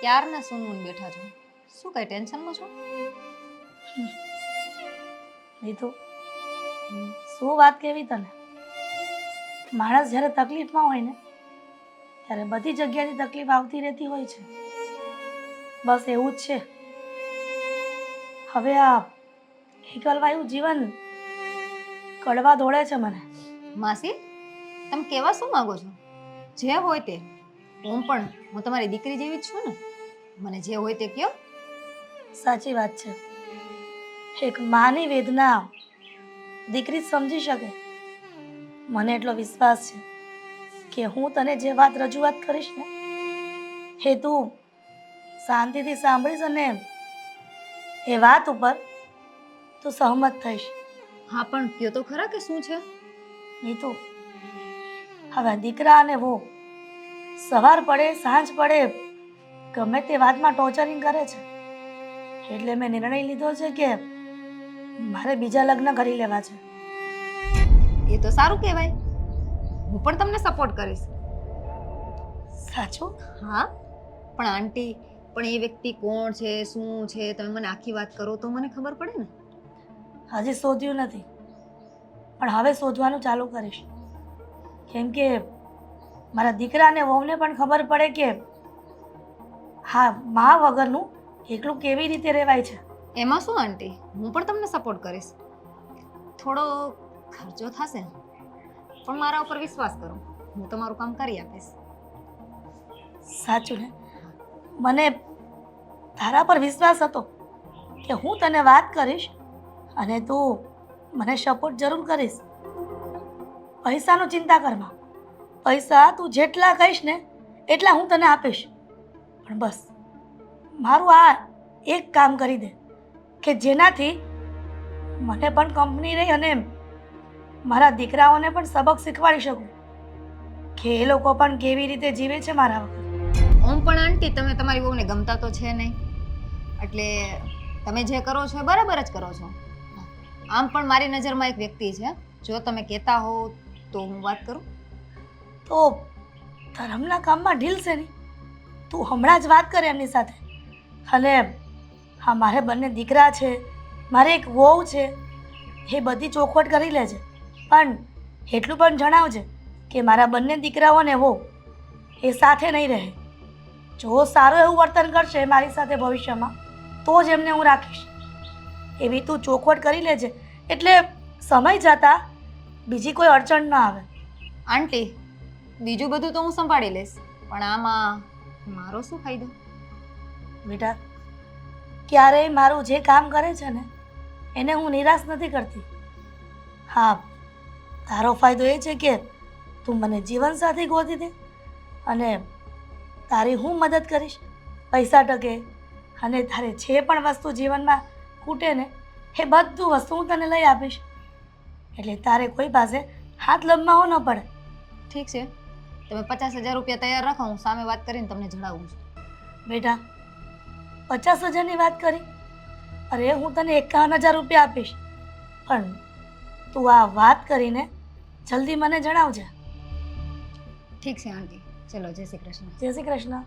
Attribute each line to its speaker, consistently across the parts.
Speaker 1: ક્યારના સૂનમૂન બેઠા છો? શું કઈ ટેન્શનમાં છો?
Speaker 2: નીતુ, શું વાત કેવી તને? માણસ જ્યારે તકલીફમાં હોય ને ત્યારે બધી જગ્યાએથી તકલીફ આવતી રહેતી હોય છે. બસ એવું જ છે. હવે આ એકલવાયું જીવન કડવા દોડે છે મને.
Speaker 1: માસી, તમે કેવા શું માંગો છો? જે હોય તે. હું તમારી દીકરી જેવી જ છું ને. મને જે હોય તે કયો.
Speaker 2: સાચી વાત છે. એક માની વેદના દીકરી જ સમજી શકે. મને એટલો વિશ્વાસ છે કે હું તને જે વાત રજૂઆત કરીશ ને એ તું શાંતિથી સાંભળીશ અને એ વાત ઉપર તું સહમત થઈશ.
Speaker 1: હા, પણ કયો તો ખરા કે શું છે?
Speaker 2: નીતુ, હવે દીકરા અને વહુ સવાર પડે સાંજ પડે ગમે તે વાતમાં ટોર્ચરિંગ કરે છે. એટલે મેં નિર્ણય લીધો છે કે મારે બીજા લગ્ન કરી લેવા છે.
Speaker 1: એ તો સારું કહેવાય. હું પણ તમને સપોર્ટ કરીશ.
Speaker 2: સાચું?
Speaker 1: હા, પણ આંટી, પણ એ વ્યક્તિ કોણ છે, શું છે, તમે મને આખી વાત કરો તો મને ખબર પડે ને.
Speaker 2: હજી શોધ્યું નથી, પણ હવે શોધવાનું ચાલુ કરીશ. કેમ કે મારા દીકરા અને વહુને પણ ખબર પડે કે હા, મા વગરનું એકલું કેવી રીતે રહેવાય છે.
Speaker 1: એમાં શું આંટી, હું પણ તમને સપોર્ટ કરીશ. થોડો ખર્ચો થશે પણ મારા ઉપર વિશ્વાસ કરો, હું તમારું કામ કરી આપીશ.
Speaker 2: સાચું ને? મને તારા પર વિશ્વાસ હતો કે હું તને વાત કરીશ અને તું મને સપોર્ટ જરૂર કરીશ. પૈસાનું ચિંતા કરમાં. પૈસા તું જેટલા કહીશ ને એટલા હું તને આપીશ. પણ બસ મારું આ એક કામ કરી દે કે જેનાથી મને પણ કંપની રહી અને મારા દીકરાઓને પણ સબક શીખવાડી શકું કે એ લોકો પણ કેવી રીતે જીવે છે મારા વગર.
Speaker 1: પણ આંટી, તમે તમારી વહુને ગમતા તો છે નહીં, એટલે તમે જે કરો છો એ બરાબર જ કરો છો. આમ પણ મારી નજરમાં એક વ્યક્તિ છે, જો તમે કહેતા હો તો હું વાત કરું.
Speaker 2: તો ધર્મના કામમાં ઢીલ છે નહીં. તું હમણાં જ વાત કરે એમની સાથે. અને હા, મારે બંને દીકરા છે, મારે એક વહુ છે, એ બધી ચોખવટ કરી લેજે. પણ એટલું પણ જણાવજે કે મારા બંને દીકરાઓ ને વહુ એ સાથે નહીં રહે. જો સારું એવું વર્તન કરશે મારી સાથે ભવિષ્યમાં તો જ એમને હું રાખીશ. એવી તું ચોખવટ કરી લેજે એટલે સમય જતાં બીજી કોઈ અડચણ ન આવે.
Speaker 1: આંટી, બીજું બધું તો હું સંભાળી લઈશ, પણ આમાં મારો શું ફાયદો?
Speaker 2: બેટા, ક્યારેય મારું જે કામ કરે છે ને એને હું નિરાશ નથી કરતી. હા, તારો ફાયદો એ છે કે તું મને જીવનસાથી ગોતી દે અને તારી હું મદદ કરીશ. પૈસા ટકે અને તારે જે પણ વસ્તુ જીવનમાં ખૂટે ને એ બધું વસ્તુ હું તને લઈ આપીશ. એટલે તારે કોઈ પાસે હાથ લંબાવવો ન પડે.
Speaker 1: ઠીક છે, તમે 50,000 રૂપિયા તૈયાર રાખો, હું સામે વાત કરીને તમને જણાવું છું.
Speaker 2: બેટા, 50,000ની વાત કરી? અરે હું તને 51,000 રૂપિયા આપીશ. પણ તું આ વાત કરીને જલ્દી મને જણાવજે.
Speaker 1: ઠીક છે આંટી, ચલો, જય શ્રી કૃષ્ણ.
Speaker 2: જય શ્રી કૃષ્ણ.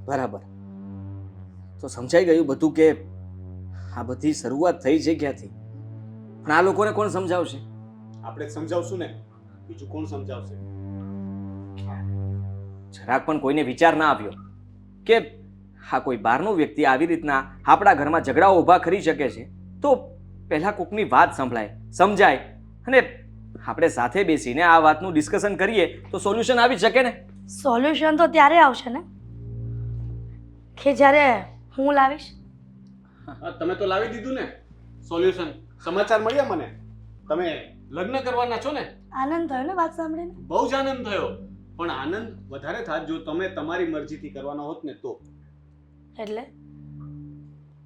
Speaker 3: બરાબર, તો સમજાઈ ગયું બધું કે આ બધી શરૂઆત થઈ છે ક્યાંથી. પણ આ લોકોને કોણ સમજાવશે?
Speaker 4: આપણે જ સમજાવશું ને, બીજું કોણ સમજાવશે?
Speaker 3: જરાક પણ કોઈને વિચાર ના આવ્યો કે હા, કોઈ બહારનો વ્યક્તિ આવી રીતના આપણા ઘરમાં ઝઘડાઓ ઊભા કરી શકે છે તો પહેલા કોકની વાત સંભળાય, સમજાય અને આપણે સાથે બેસીને આ વાતનું ડિસ્કશન કરીએ તો સોલ્યુશન આવી શકે ને.
Speaker 2: સોલ્યુશન તો ત્યારે આવશે ને કે જ્યારે હું લાવીશ.
Speaker 4: તમે તો લાવી દીધું ને સોલ્યુશન. સમાચાર મળ્યા મને, તમે લગ્ન કરવાના છો ને.
Speaker 2: આનંદ થયો ને વાત સાંભળીને?
Speaker 4: બહુ જ આનંદ થયો, પણ આનંદ વધારે થાત જો તમે તમારી મરજીથી કરવાના હોત ને તો.
Speaker 2: એટલે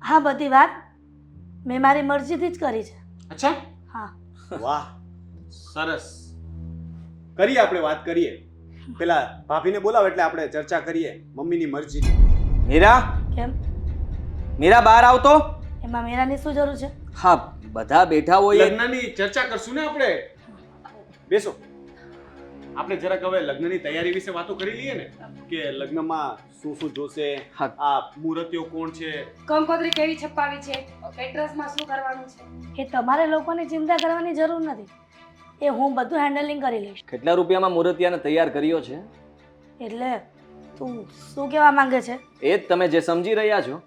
Speaker 2: હા, બધી વાત મેં મારી મરજીથી જ કરી છે.
Speaker 4: અચ્છા,
Speaker 2: હા.
Speaker 4: વાહ, સરસ. કરીએ, આપણે વાત કરીએ. પેલા ભાભીને બોલાવો એટલે આપણે ચર્ચા કરીએ મમ્મીની મરજીની.
Speaker 3: મીરા,
Speaker 2: કેમ?
Speaker 3: મીરા બહાર આવતો.
Speaker 2: એમાં મેરાની શું જરૂર છે?
Speaker 3: હા બધા બેઠા હોય
Speaker 4: લગ્નની ચર્ચા કરશું ને આપણે. બેસો. આપણે જરાક હવે લગ્નની તૈયારી વિશે વાતો કરી લઈએ ને કે લગ્નમાં શું શું જોશે,
Speaker 3: હા.
Speaker 4: આ મુહૂર્તિયો કોણ છે,
Speaker 5: કંકોત્રી કેવી છપાવી છે, એડ્રેસમાં શું કરવાનું છે.
Speaker 2: એ તમારે લોકોની ચિંતા કરવાની જરૂર નથી. એ હું બધું હેન્ડલિંગ કરી લઈશ.
Speaker 3: કેટલા રૂપિયામાં મૂર્તિયાને તૈયાર કર્યો છે
Speaker 2: એટલે તું શું કહેવા માંગે છે?
Speaker 3: એ જ તમે જે સમજી રહ્યા છો.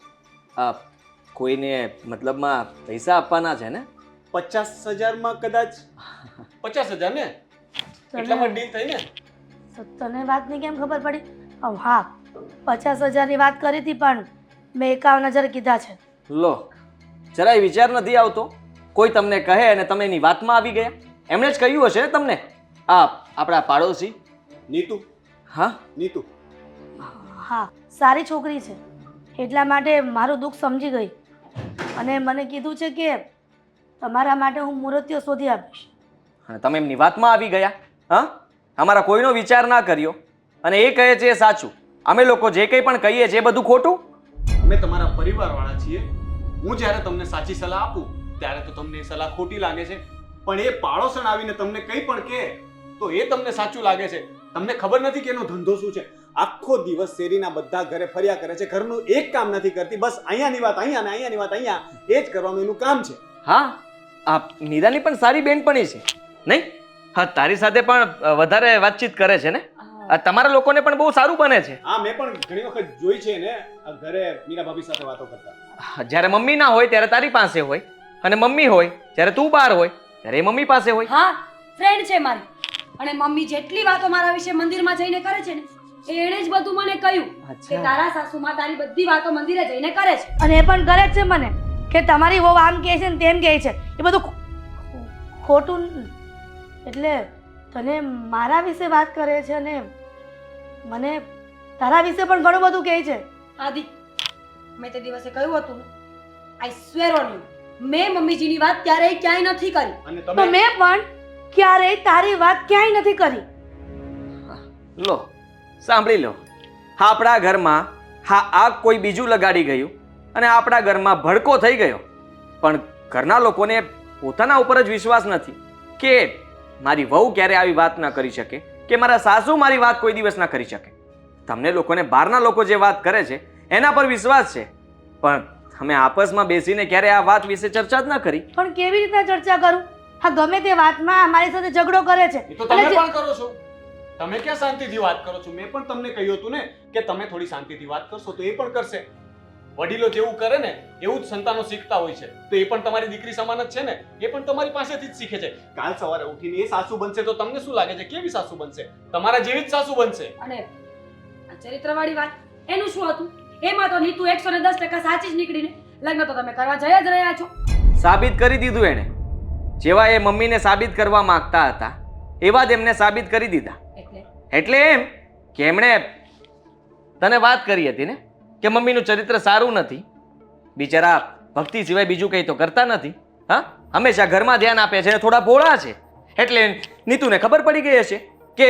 Speaker 3: આ કોઈને મતલબમાં પૈસા આપવાના છે ને?
Speaker 4: 50,000 કદાચ 50,000 ને એટલામાં ડીલ થઈ ને.
Speaker 2: તો તને વાતની કેમ ખબર પડી? હા 50,000ની વાત કરી હતી પણ મેં 51,000 કીધા છે.
Speaker 3: લો જરાય વિચાર નથી આવતો. કોઈ તમને કહે અને તમે એની વાતમાં આવી ગયા. એમણે જ કહ્યું હશે ને તમને. આ આપણા પાડોશી
Speaker 4: નીતુ.
Speaker 3: હા
Speaker 4: નીતુ
Speaker 2: હા સારી છોકરી છે એટલા માટે મારું દુઃખ સમજી ગઈ અને મને કીધું છે કે તમારા માટે હું મૂર્તિઓ શોધી આપીશ.
Speaker 3: અને તમે એમની વાતમાં આવી ગયા. હા અમારા કોઈનો વિચાર ના કર્યો અને એ કહે છે એ સાચું. અમે લોકો જે કંઈ પણ કહીએ છીએ એ બધું ખોટું.
Speaker 4: અમે તમારા પરિવારવાળા છીએ. હું જ્યારે તમને સાચી સલાહ આપું ત્યારે તો તમને એ સલાહ ખોટી લાગે છે, પણ એ પાડોશણ આવીને તમને કંઈ પણ કહે તો એ તમને સાચું લાગે છે. તમને ખબર નથી કે એનો ધંધો શું છે. આખો દિવસ શેરીના બધા ઘરે ફર્યા કરે છે, ઘરનું એક કામ નથી કરતી, બસ અહીંયાની વાત અહીંયા ને અહીંયાની વાત અહીંયા, એ જ કરવાનું એનું કામ છે.
Speaker 3: હા આ મીરાની પણ સારી બેનપણી છે નહીં? હા તારી સાથે પણ વધારે વાતચીત કરે છે ને? આ તમારા લોકોને પણ બહુ સારું બને છે.
Speaker 4: હા મેં પણ ઘણી વખત જોઈ છે ને આ ઘરે મીરા ભાભી સાથે વાતો કરતા.
Speaker 3: જ્યારે મમ્મી ના હોય ત્યારે તારી પાસે હોય અને મમ્મી હોય જ્યારે તું બહાર હોય ત્યારે એ મમ્મી પાસે હોય.
Speaker 5: હા ફ્રેન્ડ છે મારી, અને મમ્મી જેટલી વાતો મારા વિશે મંદિરમાં જઈને કરે છે ને એણે જ બધું મને કહ્યું કે તારા સાસુમાં તારી બધી વાતો મંદિરે જઈને કરે છે.
Speaker 2: અને એ પણ કરે જ છે મને કે તમારી વહુ આમ કહે છે ને તેમ કહે છે. એ બધું ખોટું. એટલે તને મારા વિશે વાત કરે છે અને મને તારા વિશે પણ ઘણું બધું કહે છે.
Speaker 5: આદિ મેં તે દિવસે કહ્યું હતું આઈ સ્વેર ઓન યુ, મેં મમ્મીજીની વાત ક્યારેય ક્યાંય નથી કરી.
Speaker 4: અને
Speaker 2: તો
Speaker 4: તમે
Speaker 2: મેં પણ ક્યારેય તારી વાત ક્યાંય નથી કરી.
Speaker 3: લો સાંભળી લો. આપણા ઘરમાં હા આગ કોઈ બીજું લગાડી ગયું અને આપણા ઘરમાં ભડકો થઈ ગયો, પણ ઘરના લોકોને પોતાના ઉપર જ વિશ્વાસ નથી કે મારી વહુ ક્યારે આવી વાત ના કરી શકે, કે મારા સાસુ મારી વાત કોઈ દિવસ ના કરી શકે. તમને લોકોને બહારના લોકો જે વાત કરે છે એના પર વિશ્વાસ છે, પણ અમે આપસમાં બેસીને ક્યારે આ વાત વિશે ચર્ચા જ ના કરી.
Speaker 2: પણ કેવી રીતના ચર્ચા કરું? હા ગમે તે વાતમાં મારી સાથે ઝઘડો કરે છે.
Speaker 4: એ તો તમે પણ કરો છો. તમે ક્યાં શાંતિથી વાત કરો છો? મેં પણ તમને કહ્યું હતું ને કે તમે થોડી શાંતિથી વાત કરશો તો એ પણ કરશે. વડીલો જેવું કરે ને એવું જ સંતાનો શીખતા હોય છે. તો એ પણ તમારી દીકરી સમાન જ છે ને, એ પણ તમારી પાસેથી જ શીખે છે. કાલ સવારે ઉઠીને એ સાસુ બનશે તો તમને શું લાગે છે કેવી સાસુ બનશે? તમારા જેવી જ સાસુ બનશે.
Speaker 5: અને આ ચરિત્રવાળી વાત એનું શું હતું? એમાં તો નીતુ 110% સાચી જ નીકળીને લગ્ન તો તમે કરવા જઈ જ રહ્યા છો.
Speaker 3: સાબિત કરી દીધું એણે. જેવા એ મમ્મીને સાબિત કરવા માંગતા હતા એવા જ એમને સાબિત કરી દીધા. એટલે એમ કે એમણે તને વાત કરી હતી ને કે મમ્મીનું ચરિત્ર સારું નથી, બિચારા ભક્તિ સિવાય બીજું કંઈ તો કરતા નથી. હા હંમેશા ઘરમાં ધ્યાન આપે છે અને થોડા ભોળા છે. એટલે નીતુને ખબર પડી ગઈ હશે કે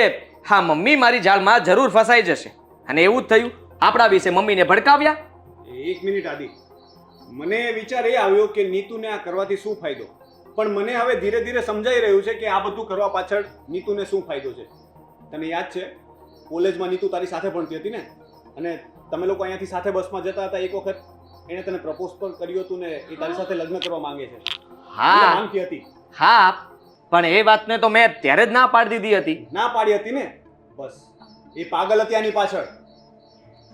Speaker 3: હા મમ્મી મારી જાળમાં જરૂર ફસાઈ જશે, અને એવું જ થયું. આપણા વિશે મમ્મીને ભડકાવ્યા.
Speaker 4: એક મિનિટ આદિ, મને વિચાર એ આવ્યો કે નીતુને આ કરવાથી શું ફાયદો, પણ મને હવે ધીરે ધીરે સમજાઈ રહ્યું છે કે આ બધું કરવા પાછળ નીતુને શું ફાયદો છે. તને યાદ છે કોલેજમાં નીતુ તારી સાથે ભણતી હતી ને, અને તમે લોકો અહીંયાથી સાથે બસમાં જતા હતા. એક વખત એણે તને પ્રપોઝ પણ કર્યું હતું ને એ તારી સાથે લગ્ન કરવા માંગે છે.
Speaker 3: હા
Speaker 4: માંગતી હતી.
Speaker 3: હા પણ એ વાતને તો મેં ત્યારે જ ના પાડી દીધી હતી.
Speaker 4: ના પાડી હતી ને, બસ એ પાગલ હતી આની પાછળ.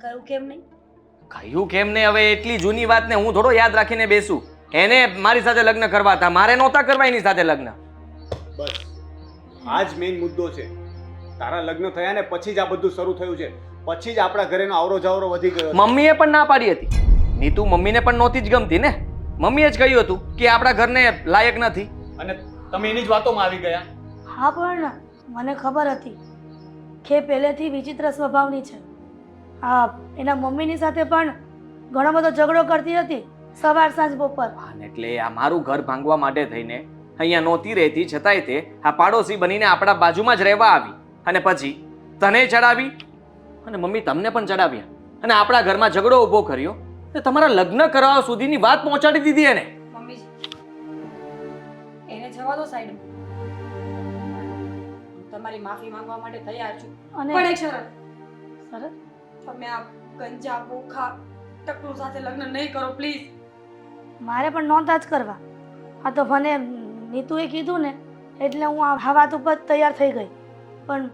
Speaker 5: કરું કેમ નહીં?
Speaker 3: કહ્યું કેમ ને? હવે એટલી જૂની વાતને હું થોડો યાદ રાખીને બેસું? એને મારી સાથે લગ્ન કરવા હતા, મારે નહોતા કરવા એની સાથે લગ્ન.
Speaker 4: બસ આ જ મેઇન મુદ્દો છે. તારા લગ્ન થયા ને પછી જ આ બધું શરૂ થયું છે. પછી જ આપણા ઘરેનો આવરો જાવરો વધી ગયો.
Speaker 3: મમ્મીએ પણ ના પાડી હતી. નીતુ મમ્મીને પણ નહોતી જ ગમતી ને. મમ્મીએ જ કહ્યું હતું કે આપણા ઘરને લાયક નથી.
Speaker 4: અને તમે એની જ વાતોમાં આવી ગયા.
Speaker 2: હા પણ મને ખબર હતી કે પહેલેથી વિચિત્ર સ્વભાવની છે. હા એના મમ્મીની સાથે પણ ઘણો બધો ઝઘડો કરતી હતી સવાર સાંજ બપોર.
Speaker 3: અને એટલે આ મારું ઘર ભાંગવા માટે થઈને અહીંયા નહોતી રહેતી, છતાંય તે આ પાડોશી બનીને આપણા બાજુમાં જ રહેવા આવી, અને પછી તને ચડાવી અને મમ્મી તમને પણ ચડાવ્યા, અને આપણા ઘરમાં ઝઘડો ઊભો કર્યો, અને તમારા લગ્ન કરાવવા સુધીની વાત પહોંચાડી દીધી એને.
Speaker 5: મમ્મીજી જવા દો સાઈડમાં. હું તમારી માફી માંગવા માટે તૈયાર છું,
Speaker 2: અને
Speaker 5: પણ એક શરત.
Speaker 2: સરસ
Speaker 5: તમે આ ગંજા બોખા ટકલું સાથે લગ્ન નહીં કરો પ્લીઝ.
Speaker 2: મારે પણ નહોતા જ કરવા. આ તો મને નીતુએ કીધું ને એટલે હું આ વાત ઉપર તૈયાર થઈ ગઈ. પણ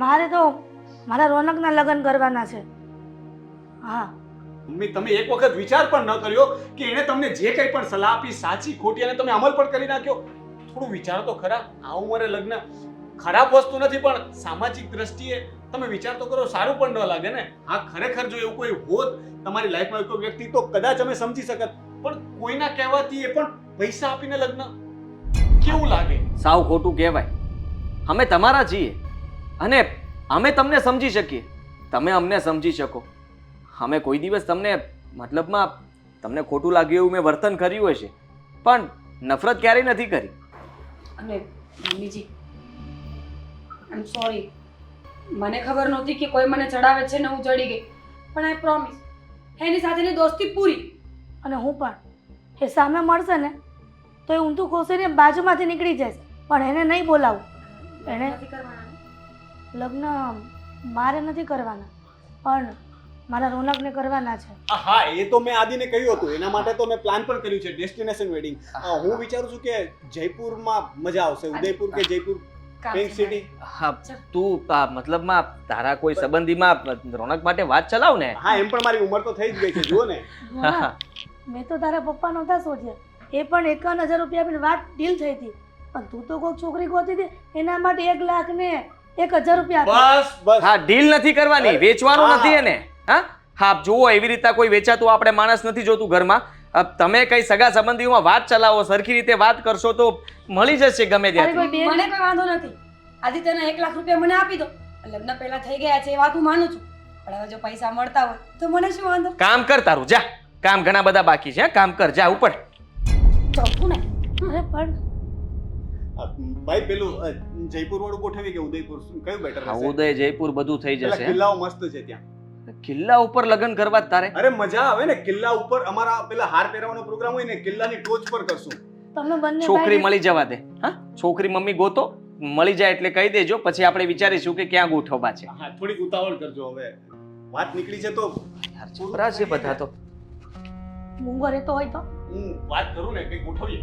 Speaker 2: મારે તો મારા રોનકના લગ્ન કરવાના છે. હા
Speaker 4: મમ્મી તમે એક વખત વિચાર પણ ન કર્યો કે એણે તમને જે કંઈ પણ સલાહ આપી સાચી ખોટી અને તમે અમલ પણ કરી નાખ્યો? થોડું વિચારો તો ખરા. આ ઉંમરે લગ્ન ખરાબ વસ્તુ નથી, પણ સામાજિક દ્રષ્ટિએ તમે વિચાર તો કરો, સારું પણ ન લાગે ને. હા ખરેખર જો એવું કોઈ હોત તમારી લાઈફમાં કોઈ વ્યક્તિ તો કદાચ અમે સમજી શકત, પણ કોઈના કહેવાથી એ પણ પૈસા આપીને લગ્ન, કેવું લાગે?
Speaker 3: સાવ ખોટું કહેવાય. અમે તમારા છીએ અને અમે તમને સમજી શકીએ, તમે અમને સમજી શકો. અમે કોઈ દિવસ તમને મતલબમાં તમને ખોટું લાગ્યું એવું મેં વર્તન કર્યું હશે, પણ નફરત ક્યારેય નથી કરી.
Speaker 5: અને મમ્મીજી આઈ એમ સોરી. મને ખબર નહોતી કે કોઈ મને ચડાવે છે ને હું ચડી ગઈ, પણ આઈ પ્રોમિસ એની સાથેની દોસ્તી પૂરી.
Speaker 2: અને હું પણ એ સામે મળશે ને તો એ ઊંધું ખોસીને બાજુમાંથી નીકળી જશે, પણ એને નહીં બોલાવું. એને
Speaker 5: નથી કરવાના ને?
Speaker 2: લગ્ન મારે નથી કરવાના, પણ મારા રોનકને કરવાના છે.
Speaker 4: હા એ તો મેં આદિને કહ્યું હતું, એના માટે તો મેં પ્લાન પણ કર્યું છે, ડેસ્ટિનેશન વેડિંગ. હું વિચારું છું કે જયપુરમાં મજા આવશે, ઉદયપુર કે જયપુર, પિંક સિટી.
Speaker 3: હા તું મતલબમાં તારા કોઈ સંબંધીમાં રોનક માટે વાત ચલાવ ને.
Speaker 4: હા એમ પણ મારી ઉંમર તો થઈ જ ગઈ છે, જુઓ ને.
Speaker 2: ના, મેં તો તારા પપ્પા નહોતા શોધ્યા, એ પણ 51,000 રૂપિયા આપીને વાત ડીલ થઈ હતી. પણ તું તો કોઈક છોકરી ગોતી હતી, એના માટે 1,00,000 ને 1,000 રૂપિયા આપ્યા.
Speaker 4: બસ બસ
Speaker 3: હા ડીલ નથી કરવાની, વેચવાનું
Speaker 4: હા.
Speaker 3: નથી એને. હા હા જુઓ, એવી રીતે કોઈ વેચાતું આપણે માણસ નથી જોતું ઘરમાં. તમે કઈ સગા સંબંધીઓમાં વાત ચલાવો, સરખી રીતે વાત કરશો તો મળી જશે ગમે
Speaker 2: તારી
Speaker 3: ત્યાંથી.
Speaker 2: કોઈ બેન
Speaker 5: મને કોઈ વાંધો નથી. આદિત્યના 1,00,000 રૂપિયા મને આપી દો. લગ્ન પહેલા થઈ ગયા છે એ વાત હું માનું છું, પણ હવે જો પૈસા મળતા હોય તો મને શું વાંધો?
Speaker 3: કામ કર તારું, જા. કામ ઘણા બધા બાકી છે, કામ કર, જા ઉપર.
Speaker 5: ચોખ્ખું ને?
Speaker 2: અરે પણ
Speaker 4: ભાઈ પેલું જયપુર વાળું ગોઠવી કે ઉદયપુર, કયું બેટર
Speaker 3: હા,
Speaker 4: રહેશે?
Speaker 3: ઉદય જયપુર બધું થઈ
Speaker 4: પેલા
Speaker 3: જશે.
Speaker 4: કિલ્લાઓ મસ્ત છે ત્યાં.
Speaker 3: કિલ્લા ઉપર લગ્ન કરવા જ તારે?
Speaker 4: અરે મજા આવે ને કિલ્લા ઉપર. અમારા પેલા હાર પહેરવાનો પ્રોગ્રામ હોય ને કિલ્લાની ટોચ પર કરશું.
Speaker 2: તમે બંને
Speaker 3: છોકરી
Speaker 2: ભાઈ
Speaker 3: મળી જવા દે. હા છોકરી મમ્મી ગોતો, મળી જાય એટલે કહી દેજો, પછી આપણે વિચારીશું કે ક્યાં ગોઠવવા છે.
Speaker 4: હા થોડીક ઉતાવળ કરજો, હવે વાત નીકળી છે તો
Speaker 3: યાર છોકરા છે બધા તો.
Speaker 2: મૂંગો રહેતો હોય તો
Speaker 4: હું વાત કરું ને કંઈક ગોઠવીએ.